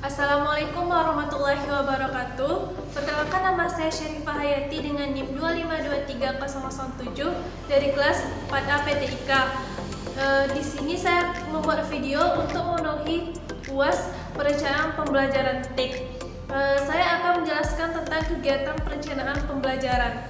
Assalamualaikum warahmatullahi wabarakatuh. Perkenalkan, nama saya Syarifah Hayati dengan NIM 2523007 dari kelas 4A PTIK. Di sini saya membuat video untuk memenuhi UAS perencanaan pembelajaran TIK. Saya akan menjelaskan tentang kegiatan perencanaan pembelajaran.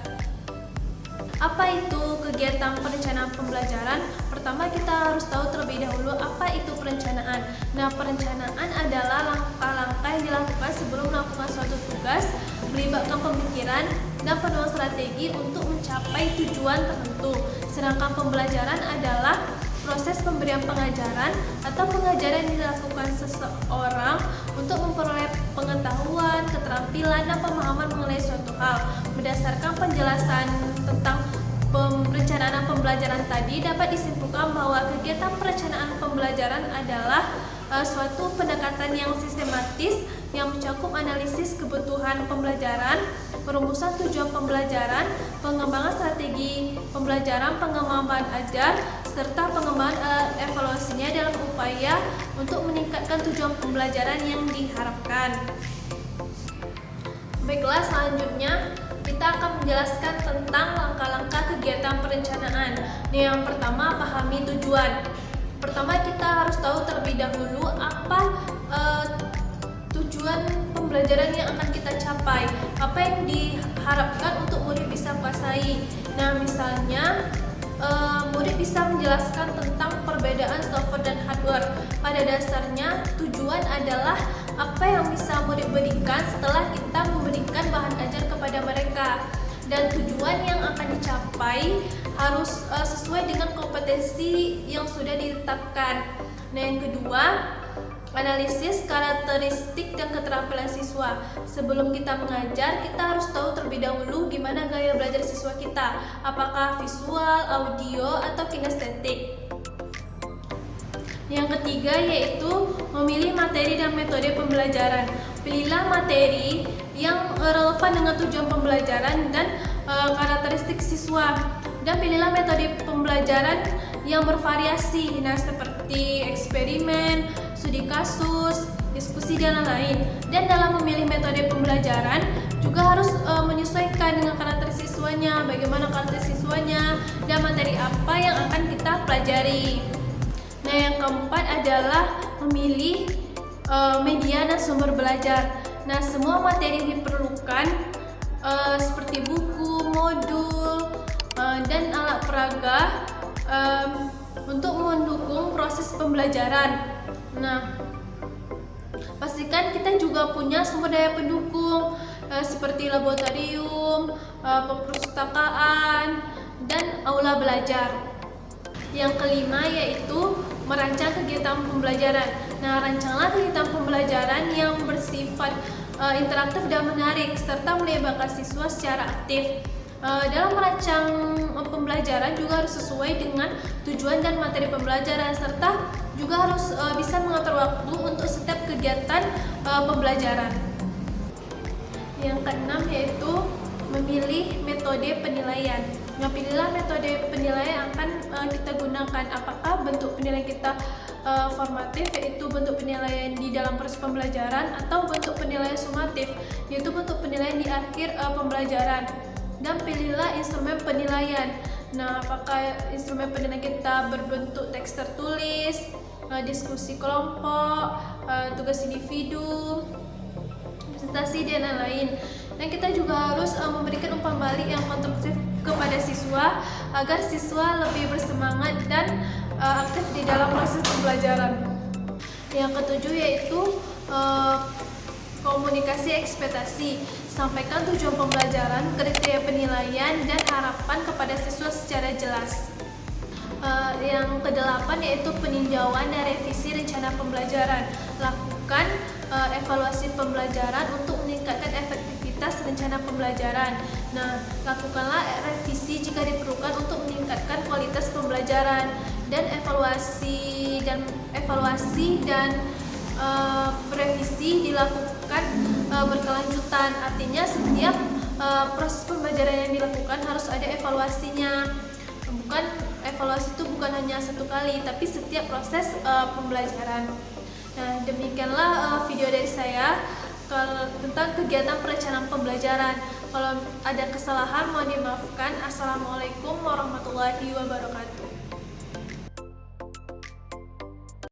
Apa itu kegiatan perencanaan pembelajaran? Pertama, kita harus tahu terlebih dahulu apa itu perencanaan. Nah, perencanaan adalah langkah-langkah yang dilakukan sebelum melakukan suatu tugas, melibatkan pemikiran dan penuh strategi untuk mencapai tujuan tertentu. Sedangkan pembelajaran adalah proses pemberian pengajaran atau pengajaran yang dilakukan seseorang untuk memperoleh pengetahuan, keterampilan, dan pemahaman mengenai suatu hal. Berdasarkan penjelasan tentang perencanaan pembelajaran tadi, dapat disimpulkan bahwa kegiatan perencanaan pembelajaran adalah suatu pendekatan yang sistematis yang mencakup analisis kebutuhan pembelajaran, perumusan tujuan pembelajaran, pengembangan strategi pembelajaran, pengembangan bahan ajar, serta pengembangan evaluasinya dalam upaya untuk meningkatkan tujuan pembelajaran yang diharapkan. Baiklah, selanjutnya kita akan menjelaskan tentang langkah-langkah kegiatan perencanaan. Yang pertama, pahami tujuan. Pertama, kita harus tahu terlebih dahulu apa tujuan pembelajaran yang akan kita capai, apa yang diharapkan untuk murid bisa kuasai. Nah, misalnya murid bisa menjelaskan tentang perbedaan software dan hardware. Pada dasarnya, tujuan adalah apa yang bisa murid berikan setelah kita memberikan bahan ajar kepada mereka, dan tujuan yang akan dicapai harus sesuai dengan kompetensi yang sudah ditetapkan. Nah, yang kedua, analisis karakteristik dan keterampilan siswa. Sebelum kita mengajar, kita harus tahu terlebih dahulu gimana gaya belajar siswa kita, apakah visual, audio, atau kinestetik. Yang ketiga yaitu memilih materi dan metode pembelajaran. Pilihlah materi yang relevan dengan tujuan pembelajaran dan karakteristik siswa, dan pilihlah metode pembelajaran yang bervariasi, nah seperti eksperimen, studi kasus, diskusi, dan lain-lain. Dan dalam memilih metode pembelajaran juga harus menyesuaikan dengan karakter siswanya, bagaimana karakter siswanya, dan materi apa yang akan kita pelajari. Nah, yang keempat adalah memilih media dan sumber belajar. Nah, semua materi yang diperlukan seperti buku, modul, dan alat peraga untuk mendukung proses pembelajaran. Nah, pastikan kita juga punya sumber daya pendukung seperti laboratorium, perpustakaan, dan aula belajar. Yang kelima yaitu merancang kegiatan pembelajaran. Nah, rancanglah kegiatan pembelajaran yang bersifat interaktif dan menarik, serta melibatkan siswa secara aktif. Dalam merancang pembelajaran juga harus sesuai dengan tujuan dan materi pembelajaran, serta juga harus bisa mengatur waktu untuk setiap kegiatan pembelajaran. Yang keenam yaitu memilih metode penilaian. Nah, pilihlah metode penilaian yang akan kita gunakan. Apakah bentuk penilaian kita formatif, yaitu bentuk penilaian di dalam proses pembelajaran, atau bentuk penilaian sumatif, yaitu bentuk penilaian di akhir pembelajaran. Dan pilihlah instrumen penilaian. Nah, apakah instrumen penilaian kita berbentuk teks tertulis, diskusi kelompok, tugas individu, presentasi, dan lain-lain. Dan kita juga harus memberikan umpan balik yang konstruktif kepada siswa agar siswa lebih bersemangat dan aktif di dalam proses pembelajaran. Yang ketujuh yaitu komunikasi ekspektasi. Sampaikan tujuan pembelajaran, kriteria penilaian, dan harapan kepada siswa secara jelas. Yang kedelapan yaitu peninjauan dan revisi rencana pembelajaran. Lakukan evaluasi pembelajaran untuk meningkatkan efektivitas rencana pembelajaran. Nah, lakukanlah revisi jika diperlukan untuk meningkatkan kualitas pembelajaran, dan evaluasi dan revisi dilakukan berkelanjutan. Artinya setiap proses pembelajaran yang dilakukan harus ada evaluasinya. Evaluasi itu bukan hanya satu kali, tapi setiap proses pembelajaran. Nah, demikianlah video dari saya. saya tentang kegiatan perencanaan pembelajaran. Kalau ada kesalahan mohon dimaafkan. Assalamualaikum warahmatullahi wabarakatuh.